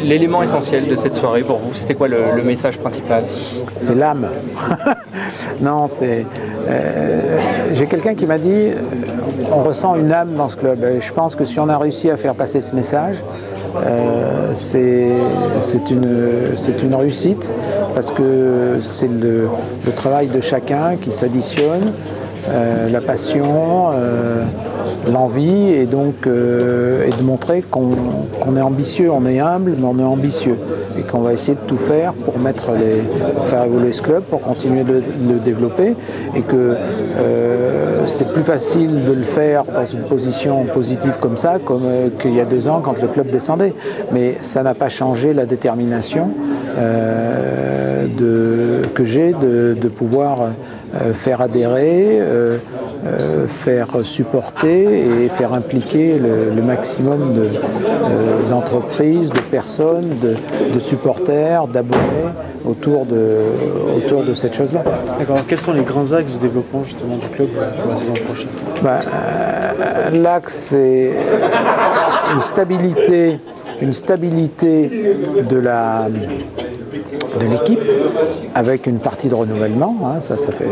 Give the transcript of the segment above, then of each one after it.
L'élément essentiel de cette soirée pour vous, c'était quoi le message principal? C'est l'âme. Non, c'est... j'ai quelqu'un qui m'a dit, on ressent une âme dans ce club. Et je pense que si on a réussi à faire passer ce message, c'est une réussite, parce que c'est le travail de chacun qui s'additionne, la passion, l'envie, et donc et de montrer qu'on est ambitieux, on est humble, mais on est ambitieux, et qu'on va essayer de tout faire pour faire évoluer ce club, pour continuer de le développer, et que c'est plus facile de le faire dans une position positive comme ça, comme qu'il y a 2 ans quand le club descendait. Mais ça n'a pas changé la détermination que j'ai de pouvoir faire adhérer, faire supporter et faire impliquer le maximum d'entreprises, de personnes, de supporters, d'abonnés autour de cette chose-là. D'accord. Quels sont les grands axes de développement justement du club pour la saison prochaine? L'axe, c'est une stabilité de l'équipe, avec une partie de renouvellement, hein,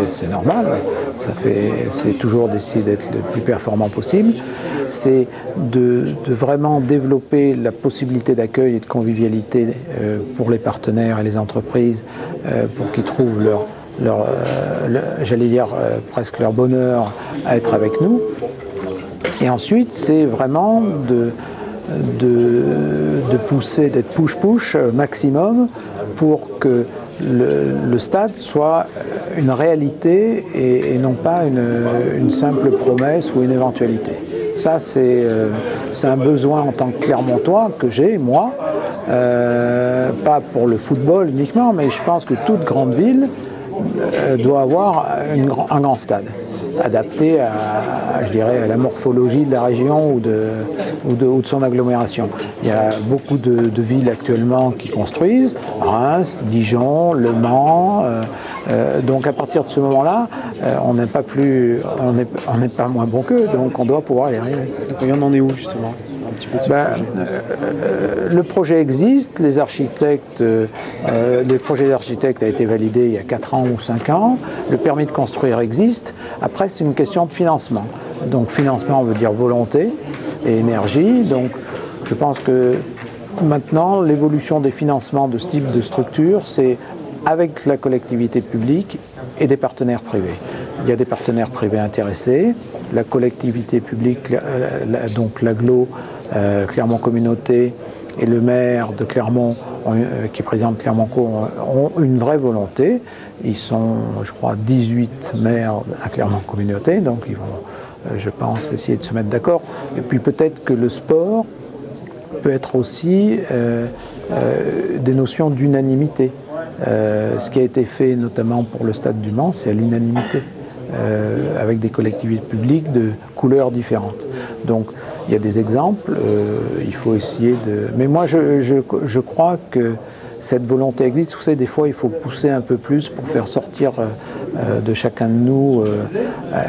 c'est normal, c'est toujours d'essayer d'être le plus performant possible. C'est de vraiment développer la possibilité d'accueil et de convivialité pour les partenaires et les entreprises, pour qu'ils trouvent j'allais dire presque leur bonheur à être avec nous. Et ensuite, c'est vraiment de pousser, d'être push-push maximum pour que le stade soit une réalité et non pas une simple promesse ou une éventualité. Ça, c'est un besoin en tant que Clermontois que j'ai, moi, pas pour le football uniquement, mais je pense que toute grande ville doit avoir un grand stade, adapté je dirais, à la morphologie de la région ou de son agglomération. Il y a beaucoup de villes actuellement qui construisent, Reims, Dijon, Le Mans, donc à partir de ce moment-là, on n'est pas moins bon qu'eux, donc on doit pouvoir y arriver. Et on en est où justement? Le projet existe, le projet d'architecte a été validé il y a 4 ans ou 5 ans, le permis de construire existe, après c'est une question de financement. Donc financement veut dire volonté et énergie, donc je pense que maintenant l'évolution des financements de ce type de structure, c'est avec la collectivité publique et des partenaires privés. Il y a des partenaires privés intéressés, la collectivité publique, donc l'agglo, Clermont Communauté et le maire de Clermont, qui présente Clermont-Co, ont une vraie volonté. Ils sont, je crois, 18 maires à Clermont Communauté, donc ils vont, je pense, essayer de se mettre d'accord. Et puis peut-être que le sport peut être aussi des notions d'unanimité. Ce qui a été fait notamment pour le Stade du Mans, c'est à l'unanimité, avec des collectivités publiques de couleurs différentes. Donc il y a des exemples, il faut essayer de... Mais moi je crois que cette volonté existe. Vous savez, des fois il faut pousser un peu plus pour faire sortir de chacun de nous,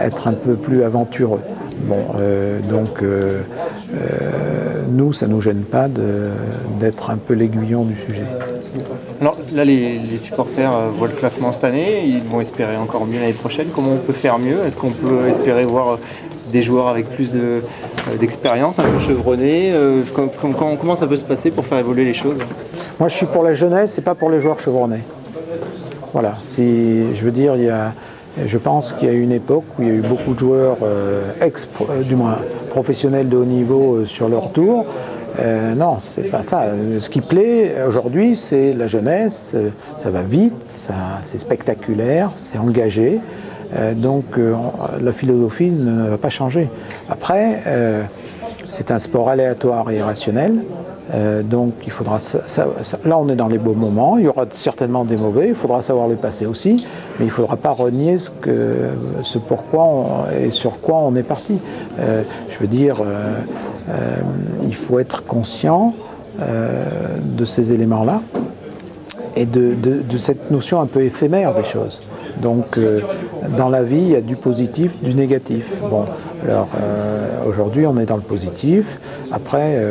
être un peu plus aventureux. Bon, donc nous, ça ne nous gêne pas d'être un peu l'aiguillon du sujet. Alors là, les supporters voient le classement cette année, ils vont espérer encore mieux l'année prochaine. Comment on peut faire mieux? Est-ce qu'on peut espérer voir des joueurs avec plus d'expérience, un peu chevronnés? Comment ça peut se passer pour faire évoluer les choses? Moi, je suis pour la jeunesse et pas pour les joueurs chevronnés. Voilà, je veux dire, je pense qu'il y a eu une époque où il y a eu beaucoup de joueurs, du moins professionnels de haut niveau sur leur tour. Non, c'est pas ça. Ce qui plaît aujourd'hui, c'est la jeunesse, ça va vite, c'est spectaculaire, c'est engagé. Donc la philosophie ne va pas changer. Après, c'est un sport aléatoire et irrationnel. Donc il faudra là on est dans les beaux moments, il y aura certainement des mauvais, il faudra savoir les passer aussi, mais il ne faudra pas renier ce pourquoi et sur quoi on est parti. Je veux dire, il faut être conscient de ces éléments-là et de cette notion un peu éphémère des choses. Donc dans la vie, il y a du positif, du négatif. Bon, alors aujourd'hui on est dans le positif, après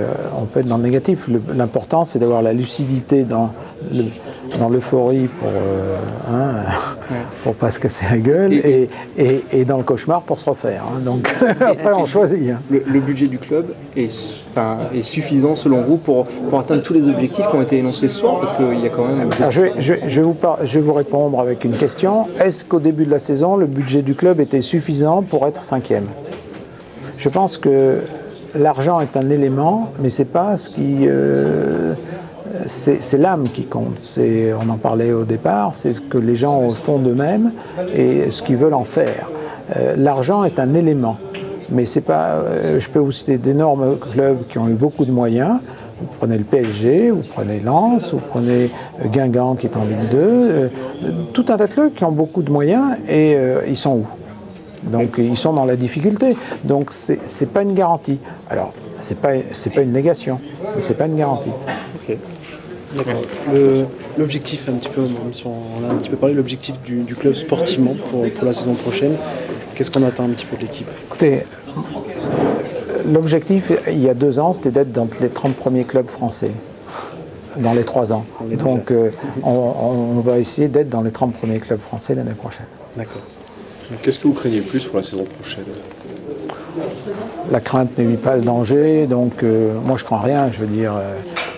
on peut être dans le négatif. L'important c'est d'avoir la lucidité dans l'euphorie pour pas se casser la gueule et dans le cauchemar pour se refaire. Hein. Donc après on choisit. Hein. Le budget du club est suffisant selon vous pour atteindre tous les objectifs qui ont été énoncés ce soir, parce qu'il y a quand même... Alors, je vais vous répondre avec une question. Est-ce qu'au début de la saison, le budget du club était suffisant pour être 5e? Je pense que l'argent est un élément, mais c'est pas ce qui... c'est l'âme qui compte. On en parlait au départ, c'est ce que les gens font d'eux-mêmes et ce qu'ils veulent en faire. L'argent est un élément, mais c'est pas... je peux vous citer d'énormes clubs qui ont eu beaucoup de moyens. Vous prenez le PSG, vous prenez Lens, vous prenez Guingamp qui est en Ligue 2, tout un tas de clubs qui ont beaucoup de moyens et ils sont où? Donc ils sont dans la difficulté. Donc c'est pas une garantie. Alors c'est pas une négation, mais c'est pas une garantie. Ok. D'accord. L'objectif, un petit peu, même si on a un petit peu parlé, l'objectif du club sportivement pour la saison prochaine, qu'est-ce qu'on attend un petit peu de l'équipe? Écoutez, l'objectif, il y a 2 ans, c'était d'être dans les 30 premiers clubs français, dans les 3 ans. Donc on va essayer d'être dans les 30 premiers clubs français l'année prochaine. D'accord. Qu'est-ce que vous craignez le plus pour la saison prochaine? La crainte n'évite pas le danger, donc moi je crains rien, je veux dire,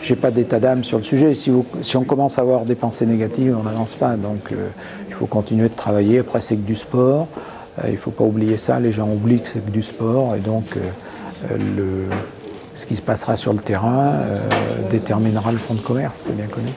j'ai pas d'état d'âme sur le sujet. Si on commence à avoir des pensées négatives, on n'avance pas, donc il faut continuer de travailler. Après c'est que du sport, il ne faut pas oublier ça, les gens oublient que c'est que du sport, et donc ce qui se passera sur le terrain déterminera le fonds de commerce, c'est bien connu.